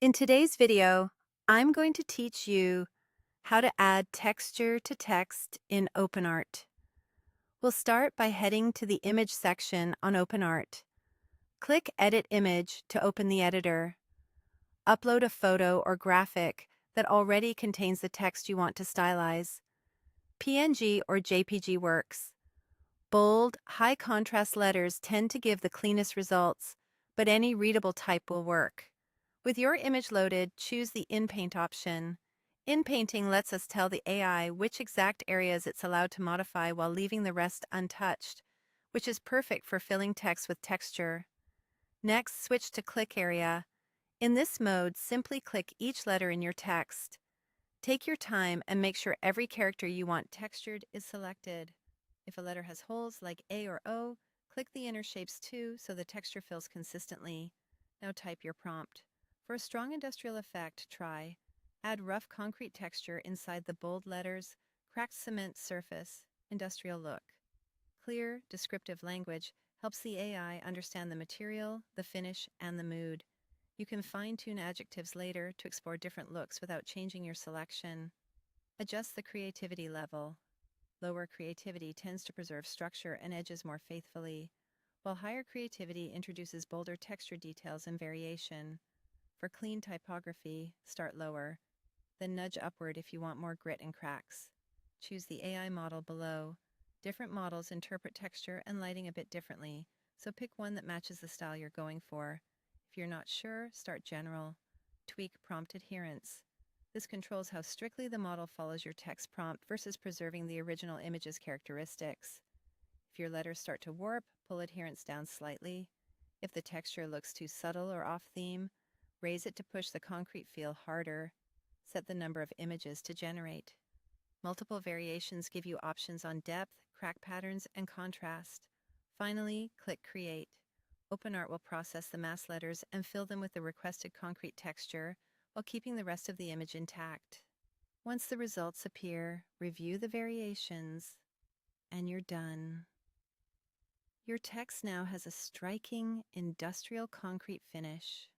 In today's video, I'm going to teach you how to add texture to text in OpenArt. We'll start by heading to the Image section on OpenArt. Click Edit Image to open the editor. Upload a photo or graphic that already contains the text you want to stylize. PNG or JPG works. Bold, high-contrast letters tend to give the cleanest results, but any readable type will work. With your image loaded, choose the In-Paint option. In-Painting lets us tell the AI which exact areas it's allowed to modify while leaving the rest untouched, which is perfect for filling text with texture. Next, switch to Click Area. In this mode, simply click each letter in your text. Take your time and make sure every character you want textured is selected. If a letter has holes like A or O, click the inner shapes too so the texture fills consistently. Now type your prompt. For a strong industrial effect, try add rough concrete texture inside the bold letters, cracked cement surface, industrial look. Clear, descriptive language helps the AI understand the material, the finish, and the mood. You can fine-tune adjectives later to explore different looks without changing your selection. Adjust the creativity level. Lower creativity tends to preserve structure and edges more faithfully, while higher creativity introduces bolder texture details and variation. For clean typography, start lower, then nudge upward if you want more grit and cracks. Choose the AI model below. Different models interpret texture and lighting a bit differently, so pick one that matches the style you're going for. If you're not sure, start general. Tweak prompt adherence. This controls how strictly the model follows your text prompt versus preserving the original image's characteristics. If your letters start to warp, pull adherence down slightly. If the texture looks too subtle or off-theme, raise it to push the concrete feel harder. Set the number of images to generate. Multiple variations give you options on depth, crack patterns, and contrast. Finally, click Create. OpenArt will process the masked letters and fill them with the requested concrete texture while keeping the rest of the image intact. Once the results appear, review the variations, and you're done. Your text now has a striking industrial concrete finish.